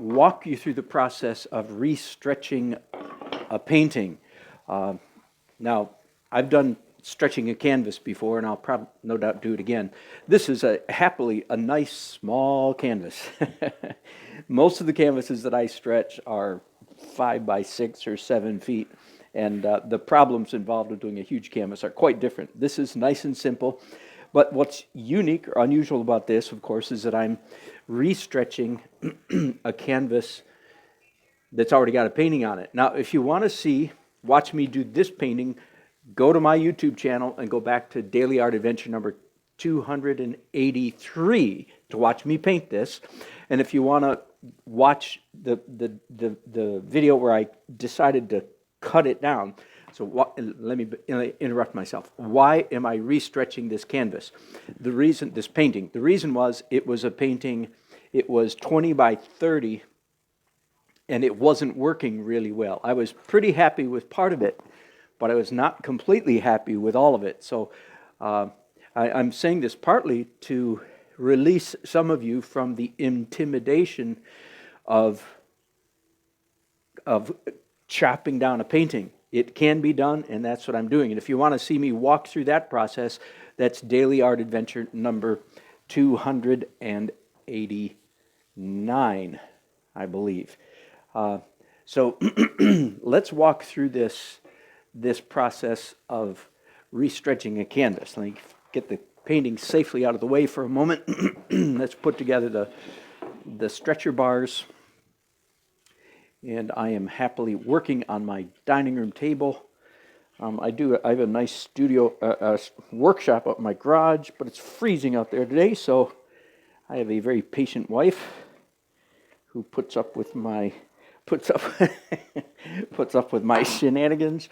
walk you through the process of restretching a painting. Now, I've done stretching a canvas before, and I'll probably no doubt do it again. This is happily a nice small canvas. Most of the canvases that I stretch are 5 by 6 or 7 feet, and the problems involved with doing a huge canvas are quite different. This is nice and simple, but what's unique or unusual about this, of course, is that I'm restretching a canvas that's already got a painting on it. Now, if you want to watch me do this painting, go to my YouTube channel and go back to Daily Art Adventure number 283 to watch me paint this. And if you want to watch the video where I decided to cut it down, so let me interrupt myself. Why am I restretching this canvas? This painting, the reason was it was a painting, it was 20 by 30, and it wasn't working really well. I was pretty happy with part of it, but I was not completely happy with all of it. So I'm saying this partly to release some of you from the intimidation of chopping down a painting. It can be done, and that's what I'm doing. And if you want to see me walk through that process, that's Daily Art Adventure number 289, I believe. So let's walk through this process of restretching a canvas. Let me get the painting safely out of the way for a moment. Let's put together the stretcher bars. And I am happily working on my dining room table. I have a nice studio workshop up in my garage, but it's freezing out there today, so I have a very patient wife who puts up with my shenanigans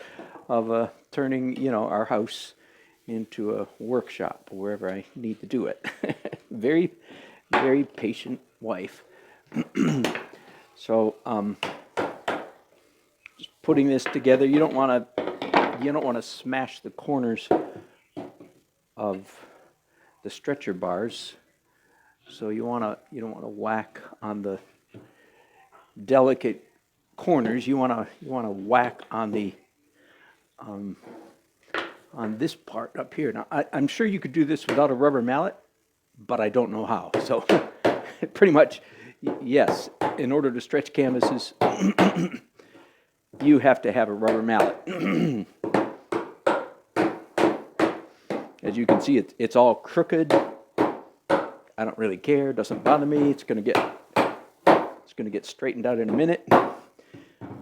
of turning our house into a workshop wherever I need to do it. Very, very patient wife. So just putting this together, you don't want to smash the corners of the stretcher bars. So you don't want to whack on the delicate corners. You want to whack on the on this part up here. Now I'm sure you could do this without a rubber mallet, but I don't know how. So pretty much, yes, in order to stretch canvases, you have to have a rubber mallet. As you can see, it's all crooked. I don't really care. It doesn't bother me. It's going to get straightened out in a minute.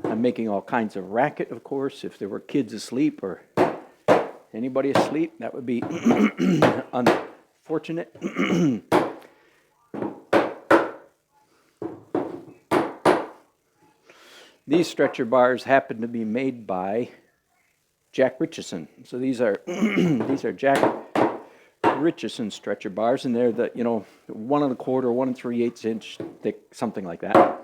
I'm making all kinds of racket, of course. If there were kids asleep or anybody asleep, that would be unfortunate. These stretcher bars happen to be made by Jack Richardson. So these are Jack Richardson stretcher bars, and they're the 1 1/4, 1 3/8 inch thick, something like that.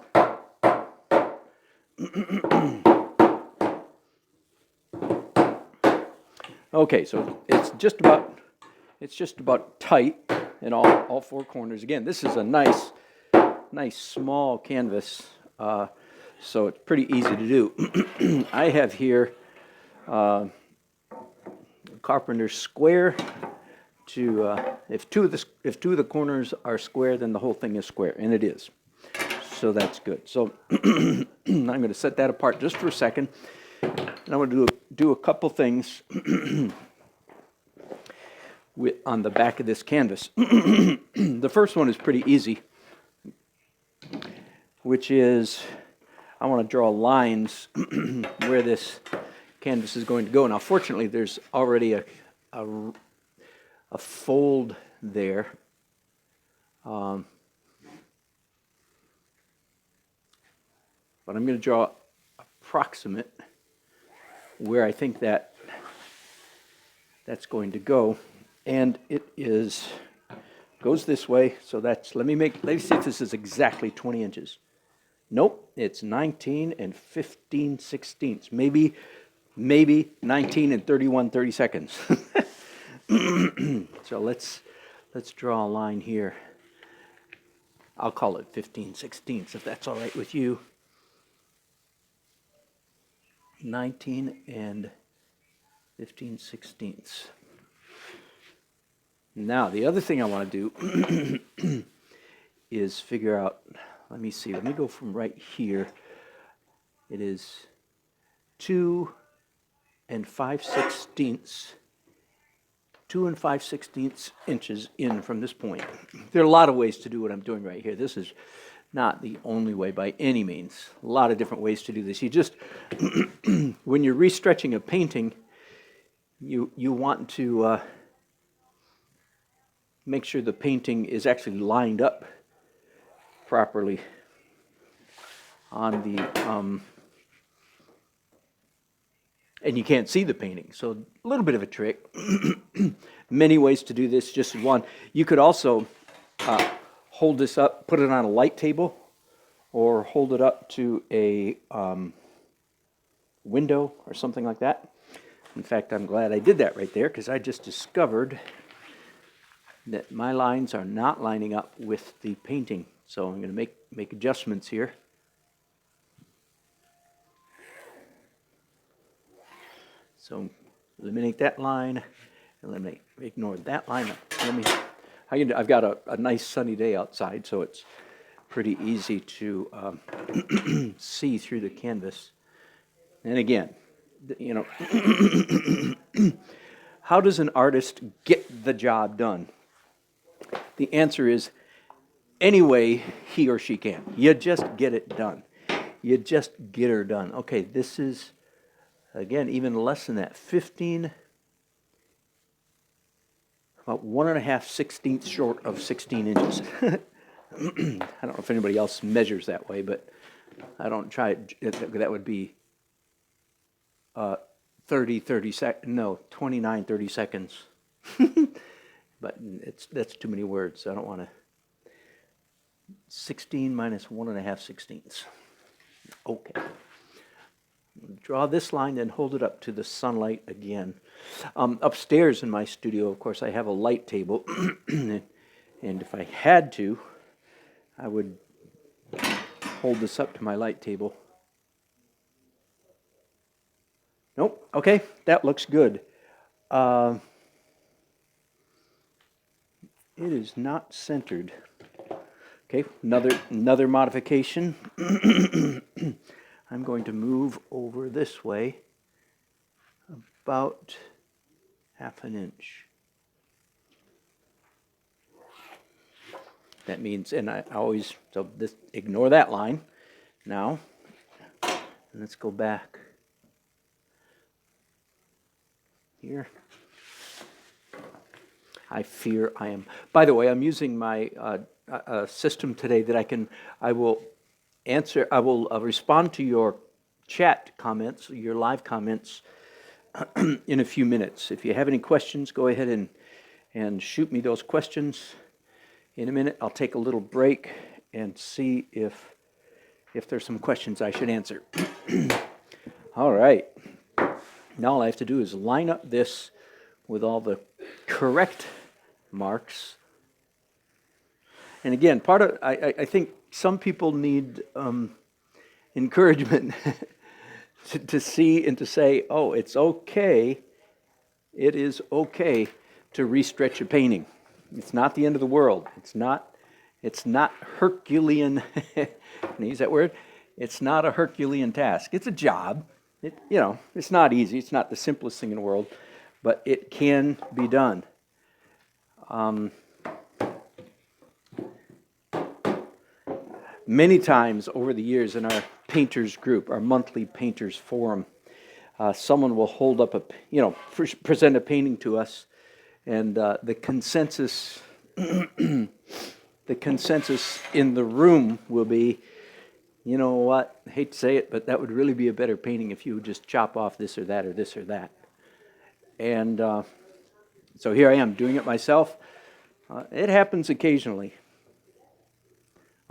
Okay, so it's just about tight in all 4 corners. Again, this is a nice small canvas. So it's pretty easy to do. I have here carpenter's square. If two of the corners are square, then the whole thing is square, and it is. So that's good. So I'm going to set that apart just for a second, and I'm going to do a couple things on the back of this canvas. The first one is pretty easy, which is I want to draw lines where this canvas is going to go. Now, fortunately, there's already a fold there. But I'm going to draw approximate where I think that's going to go. And it goes this way. So let's see if this is exactly 20 inches. Nope, it's 19 and 15 sixteenths. Maybe 19 and 31 32nds. So let's draw a line here. I'll call it 15/16 if that's all right with you. 19 and 15/16. Now, the other thing I want to do is figure out, let me see, let me go from right here. It is 2 and 5/16, 2 and 5/16 inches in from this point. There are a lot of ways to do what I'm doing right here. This is not the only way by any means. A lot of different ways to do this. You just, when you're restretching a painting, you want to make sure the painting is actually lined up properly on the, and you can't see the painting. So a little bit of a trick. Many ways to do this, just one. You could also hold this up, put it on a light table, or hold it up to a window or something like that. In fact, I'm glad I did that right there, because I just discovered that my lines are not lining up with the painting. So I'm going to make adjustments here. So eliminate that line, ignore that line. I've got a nice sunny day outside, so it's pretty easy to see through the canvas. And again, you know, how does an artist get the job done? The answer is any way he or she can. You just get it done. You just get her done. Okay, this is, again, even less than that, 15, about 1.5/16 short of 16 inches. I don't know if anybody else measures that way, but I don't try it. That would be 30 seconds, no, 29, 30 seconds. But that's too many words. I don't want to. 16 minus 1.5/16. Okay. Draw this line and hold it up to the sunlight again. Upstairs in my studio, of course, I have a light table. And if I had to, I would hold this up to my light table. Nope. Okay, that looks good. It is not centered. Okay, another modification. I'm going to move over this way about 1/2 inch. That means, and I always, so this, ignore that line now. And let's go back here. I fear I am. By the way, I'm using my system today that I will respond to your chat comments, your live comments, in a few minutes. If you have any questions, go ahead and shoot me those questions. In a minute, I'll take a little break and see if there's some questions I should answer. All right. Now all I have to do is line up this with all the correct marks. And again, I think some people need encouragement to see and to say, oh, it's okay. It is okay to restretch a painting. It's not the end of the world. It's not Herculean. Can I use that word? It's not a Herculean task. It's a job. It's not easy. It's not the simplest thing in the world, but it can be done. Many times over the years in our painters group, our monthly painters forum, someone will hold up present a painting to us, and the consensus in the room will be, you know what, I hate to say it, but that would really be a better painting if you would just chop off this or that or this or that. And so here I am doing it myself. It happens occasionally.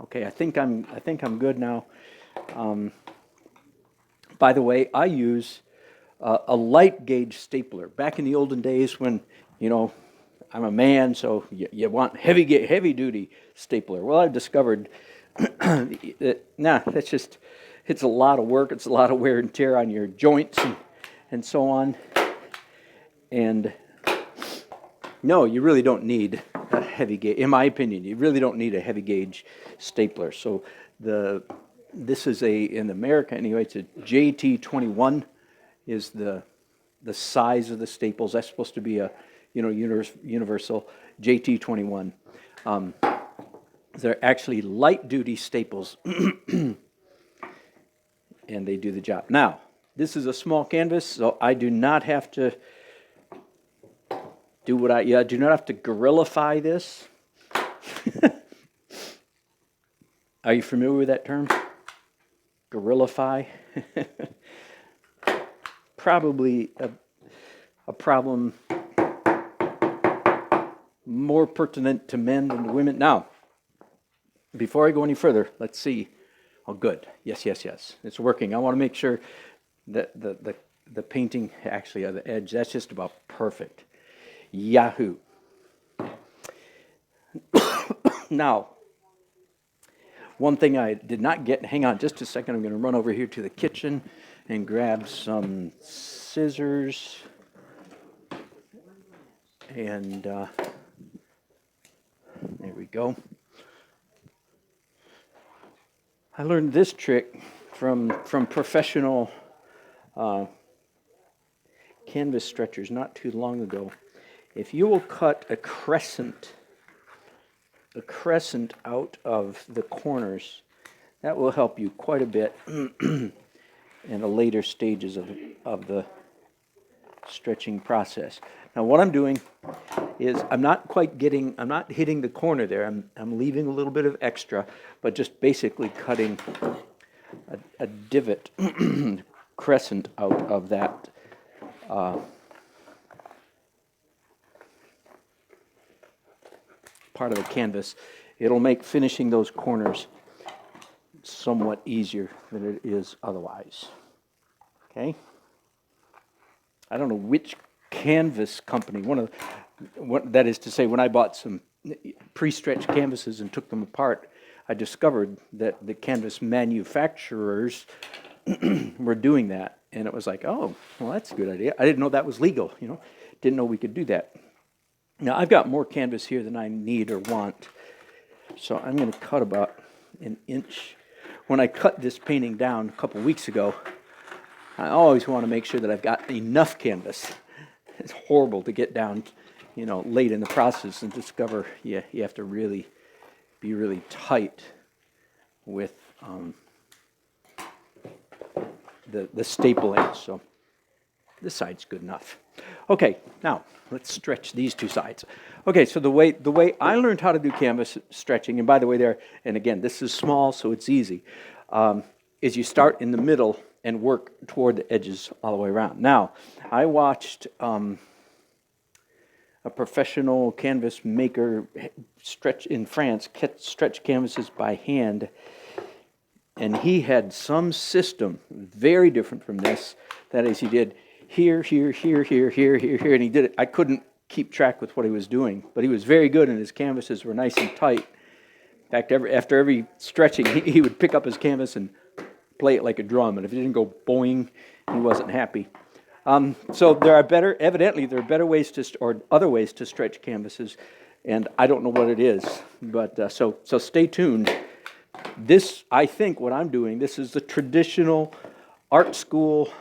Okay, I think I'm good now. By the way, I use a light gauge stapler. Back in the olden days when, I'm a man, so you want heavy duty stapler. Well, I've discovered that that's just, it's a lot of work. It's a lot of wear and tear on your joints and so on. And no, you really don't need a heavy gauge. In my opinion, you really don't need a heavy gauge stapler. So this is in America anyway, it's a JT21 is the size of the staples. That's supposed to be a universal JT21. They're actually light duty staples, and they do the job. Now, this is a small canvas, so I do not have to do I do not have to gorillafy this. Are you familiar with that term? Gorillafy? Probably a problem more pertinent to men than to women. Now, before I go any further, let's see. Oh, good. Yes. It's working. I want to make sure that the painting actually of the edge, that's just about perfect. Yahoo. Now, one thing I did not get, hang on just a second, I'm going to run over here to the kitchen and grab some scissors. And there we go. I learned this trick from professional canvas stretchers not too long ago. If you will cut a crescent out of the corners, that will help you quite a bit in the later stages of the stretching process. Now what I'm doing is I'm not hitting the corner there. I'm leaving a little bit of extra, but just basically cutting a divot crescent out of that part of the canvas. It'll make finishing those corners somewhat easier than it is otherwise. Okay? I don't know which canvas company, that is to say, when I bought some pre-stretched canvases and took them apart, I discovered that the canvas manufacturers were doing that, and it was like, oh, well, that's a good idea. I didn't know that was legal, didn't know we could do that. Now, I've got more canvas here than I need or want, so I'm going to cut about an inch. When I cut this painting down a couple weeks ago, I always want to make sure that I've got enough canvas. It's horrible to get down, late in the process and discover you have to really be really tight with the stapling. So this side's good enough. Okay, now let's stretch these two sides. Okay, so the way I learned how to do canvas stretching, and by the way, and again, this is small, so it's easy, is you start in the middle and work toward the edges all the way around. Now, I watched a professional canvas maker stretch in France, stretch canvases by hand, and he had some system very different from this. That is, he did here, and he did it. I couldn't keep track with what he was doing, but he was very good, and his canvases were nice and tight. In fact, after every stretching, he would pick up his canvas and play it like a drum, and if it didn't go boing, he wasn't happy. So evidently there are better ways or other ways to stretch canvases, and I don't know what it is, but so stay tuned. This, I think, what I'm doing, this is the traditional art school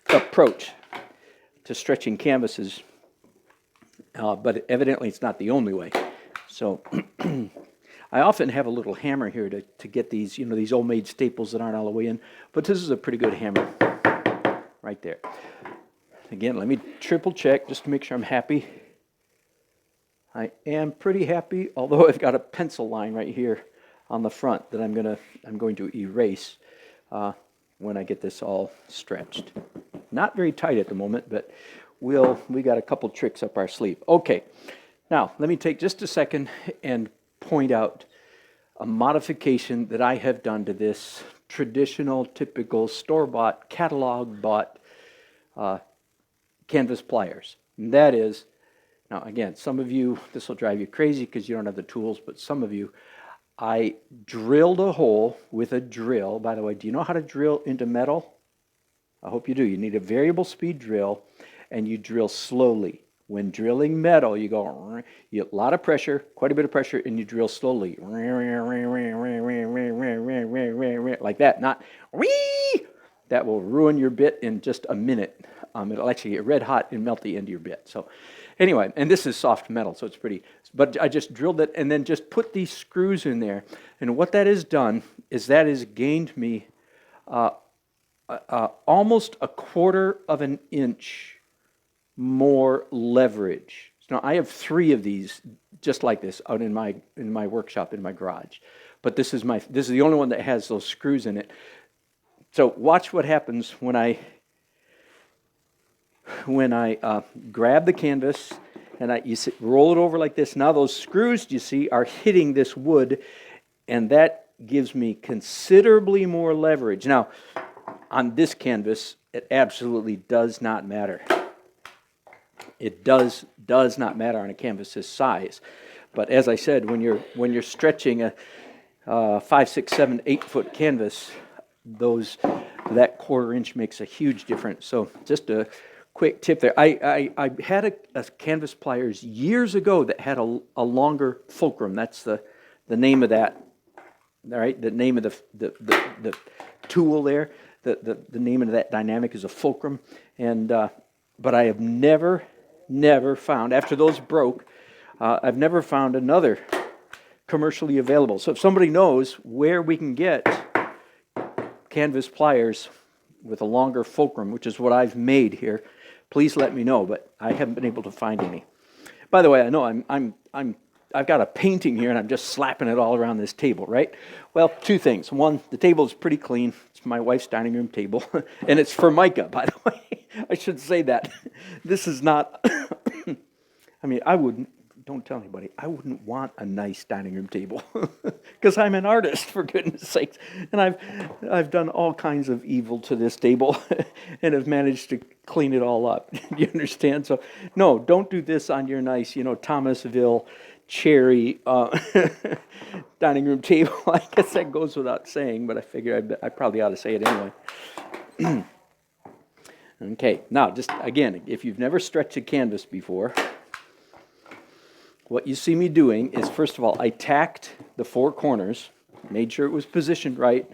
approach to stretching canvases, but evidently it's not the only way. So I often have a little hammer here to get these, these old-made staples that aren't all the way in, but this is a pretty good hammer right there. Again, let me triple check just to make sure I'm happy. I am pretty happy, although I've got a pencil line right here on the front that I'm going to erase when I get this all stretched. Not very tight at the moment, but we got a couple tricks up our sleeve. Okay, now let me take just a second and point out a modification that I have done to this traditional, typical, store-bought, catalog-bought canvas pliers. And that is, Now, again, some of you, this will drive you crazy because you don't have the tools, but some of you, I drilled a hole with a drill. By the way, do you know how to drill into metal? I hope you do. You need a variable speed drill, and you drill slowly. When drilling metal, you go, you a lot of pressure, quite a bit of pressure, and you drill slowly. Like that, not wee! That will ruin your bit in just a minute. It'll actually get red hot and melt the end of your bit. So anyway, and this is soft metal, so it's pretty, but I just drilled it and then just put these screws in there. And what that has done is that has gained me almost a quarter of an inch more leverage. So now I have 3 of these just like this out in my workshop in my garage, but this is the only one that has those screws in it. So watch what happens when I grab the canvas and roll it over like this. Now those screws, you see, are hitting this wood, and that gives me considerably more leverage. Now, on this canvas, it absolutely does not matter. It does not matter on a canvas this size. But as I said, when you're stretching a 5, 6, 7, 8 foot canvas, that quarter inch makes a huge difference. So just a quick tip there. I had a canvas pliers years ago that had a longer fulcrum. That's the name of that. All right, the name of the tool there. The name of that dynamic is a fulcrum. And but I have never found, after those broke, I've never found another commercially available. So if somebody knows where we can get canvas pliers with a longer fulcrum, which is what I've made here, please let me know. But I haven't been able to find any. By the way, I know I've got a painting here and I'm just slapping it all around this table, right? Well, 2 things. One, the table is pretty clean. It's my wife's dining room table, and it's Formica, by the way. I should say that. This is not, I mean, don't tell anybody, I wouldn't want a nice dining room table because I'm an artist, for goodness sakes. And I've done all kinds of evil to this table and have managed to clean it all up. You understand? So, no, don't do this on your nice, Thomasville cherry dining room table. I guess that goes without saying, but I figure I probably ought to say it anyway. Okay, now just again, if you've never stretched a canvas before, what you see me doing is, first of all, I tacked the 4 corners, made sure it was positioned right,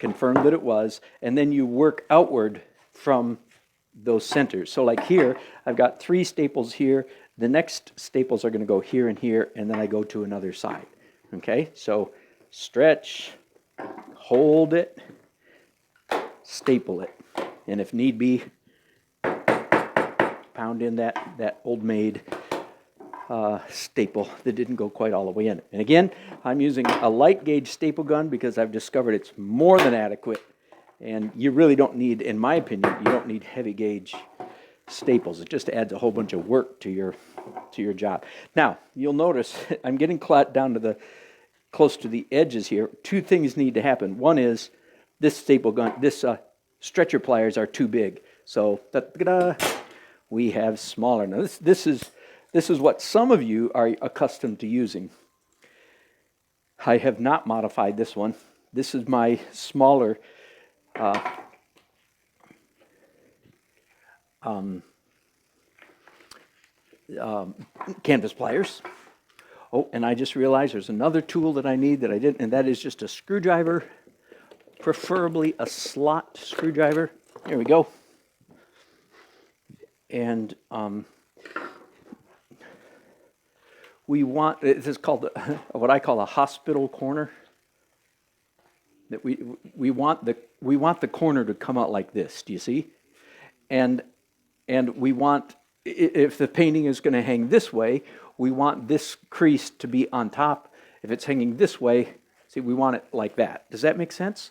confirmed that it was, and then you work outward from those centers. So like here, I've got 3 staples here. The next staples are going to go here and here, and then I go to another side. Okay, so stretch, hold it, staple it, and if need be, pound in that old maid staple that didn't go quite all the way in. And again, I'm using a light gauge staple gun because I've discovered it's more than adequate, and you really don't need, in my opinion, you don't need heavy gauge staples. It just adds a whole bunch of work to your job. Now, you'll notice I'm getting down to close to the edges here. 2 things need to happen. One is this staple gun, this stretcher pliers are too big. So we have smaller. Now this is what some of you are accustomed to using. I have not modified this one. This is my smaller canvas pliers. Oh, and I just realized there's another tool that I need that I didn't, and that is just a screwdriver, preferably a slot screwdriver. Here we go. And we want, this is called what I call a hospital corner. That we want the corner to come out like this. Do you see? And we want, if the painting is going to hang this way, we want this crease to be on top. If it's hanging this way, see, we want it like that. Does that make sense?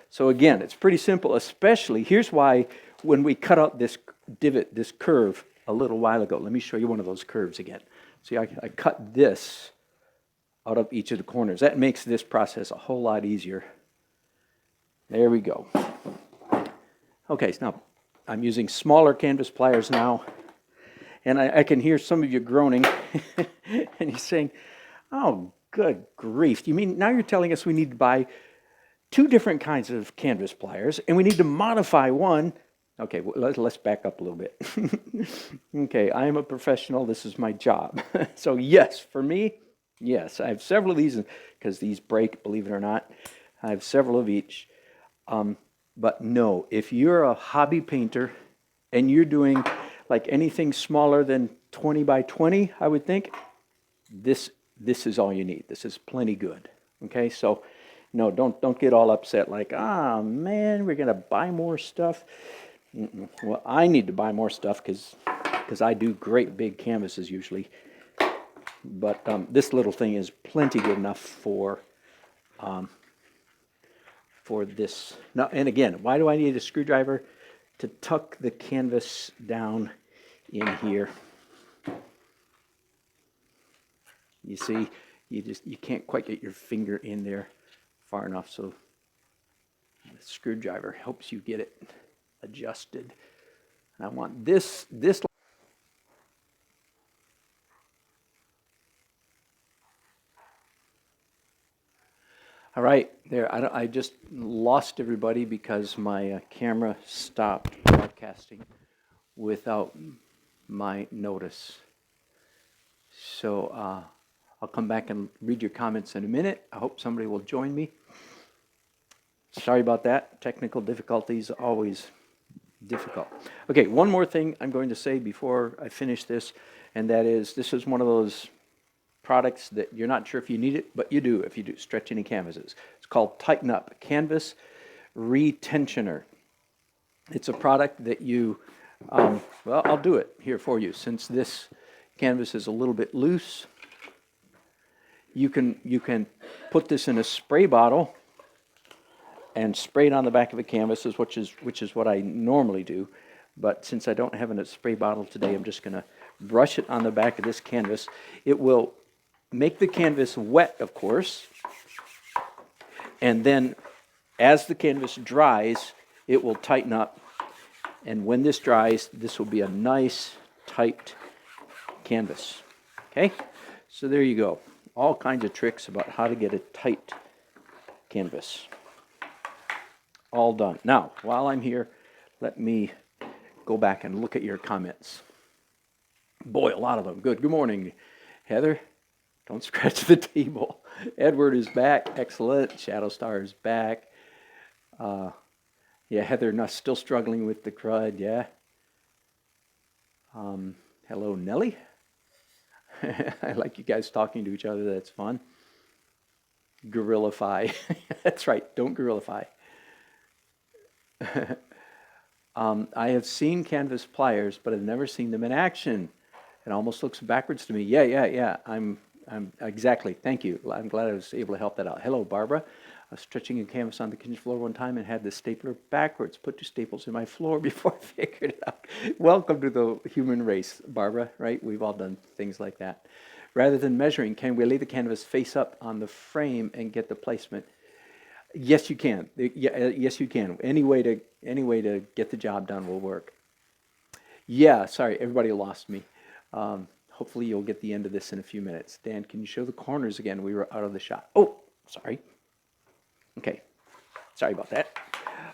So again, it's pretty simple, especially, here's why when we cut out this divot, this curve a little while ago. Let me show you one of those curves again. See, I cut this out of each of the corners. That makes this process a whole lot easier. There we go. Okay, so now I'm using smaller canvas pliers now. And I can hear some of you groaning, and you're saying, oh, good grief. You mean now you're telling us we need to buy two different kinds of canvas pliers, and we need to modify one? Okay, well, let's back up a little bit. Okay, I am a professional. This is my job. So yes, for me, yes, I have several of these because these break, believe it or not. I have several of each. But no, if you're a hobby painter and you're doing like anything smaller than 20 by 20, I would think, this is all you need. This is plenty good. Okay, so no, don't get all upset like, ah, man, we're gonna buy more stuff. Well, I need to buy more stuff because I do great big canvases usually. But this little thing is plenty good enough for this. Now, and again, why do I need a screwdriver? To tuck the canvas down in here. You see, you can't quite get your finger in there far enough, so the screwdriver helps you get it adjusted. And I want this. All right, there. I just lost everybody because my camera stopped broadcasting without my notice. So I'll come back and read your comments in a minute. I hope somebody will join me. Sorry about that. Technical difficulties, always difficult. Okay, one more thing I'm going to say before I finish this, and that is this is one of those products that you're not sure if you need it, but you do if you do stretch any canvases. It's called Tighten Up Canvas Retensioner. It's a product that you, well, I'll do it here for you. Since this canvas is a little bit loose, you can put this in a spray bottle and spray it on the back of the canvases, which is what I normally do. But since I don't have a spray bottle today, I'm just going to brush it on the back of this canvas. It will make the canvas wet, of course, and then as the canvas dries, it will tighten up. And when this dries, this will be a nice, tight canvas. Okay? So there you go. All kinds of tricks about how to get a tight canvas. All done. Now, while I'm here, let me go back and look at your comments. Boy, a lot of them. Good. Good morning, Heather. Don't scratch the table. Edward is back. Excellent. Shadow Star is back. Yeah, Heather, still struggling with the crud. Yeah. Hello, Nellie. I like you guys talking to each other. That's fun. Gorillify. That's right. Don't gorillify. I have seen canvas pliers, but I've never seen them in action. It almost looks backwards to me. Yeah. I'm exactly. Thank you. I'm glad I was able to help that out. Hello, Barbara. I was stretching a canvas on the kitchen floor one time and had the stapler backwards. Put two staples in my floor before I figured it out. Welcome to the human race, Barbara, right? We've all done things like that. Rather than measuring, can we lay the canvas face up on the frame and get the placement? Yes, you can. Yes, you can. Any way to get the job done will work. Yeah, sorry, everybody lost me. Hopefully you'll get the end of this in a few minutes. Dan, can you show the corners again? We were out of the shot. Oh, sorry. Okay, sorry about that.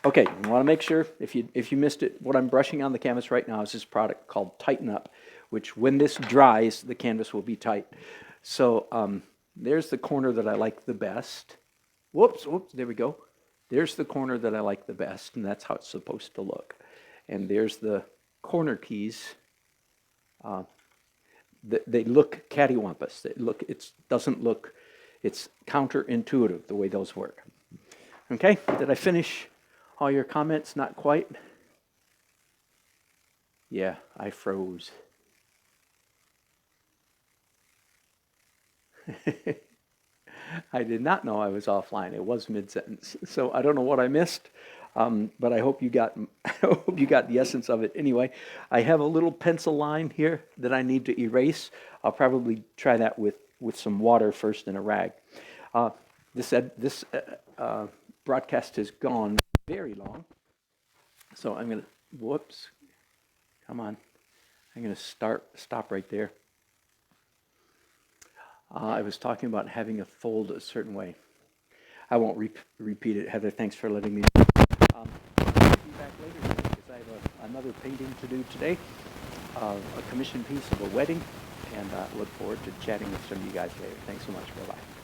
Okay, I want to make sure, if you missed it, what I'm brushing on the canvas right now is this product called Tighten Up, which when this dries, the canvas will be tight. So there's the corner that I like the best. Whoops, there we go. There's the corner that I like the best, and that's how it's supposed to look. And there's the corner keys. They look cattywampus. It's counterintuitive the way those work. Okay, did I finish all your comments? Not quite. Yeah, I froze. I did not know I was offline. It was mid-sentence, so I don't know what I missed, but I hope you got the essence of it. Anyway, I have a little pencil line here that I need to erase. I'll probably try that with some water first and a rag. This broadcast has gone very long, so I'm gonna. Whoops! Come on, I'm going to stop right there. I was talking about having a fold a certain way. I won't repeat it. Heather, thanks for letting me know. I'll be back later today because I have another painting to do today, a commission piece of a wedding, and look forward to chatting with some of you guys later. Thanks so much. Bye-bye.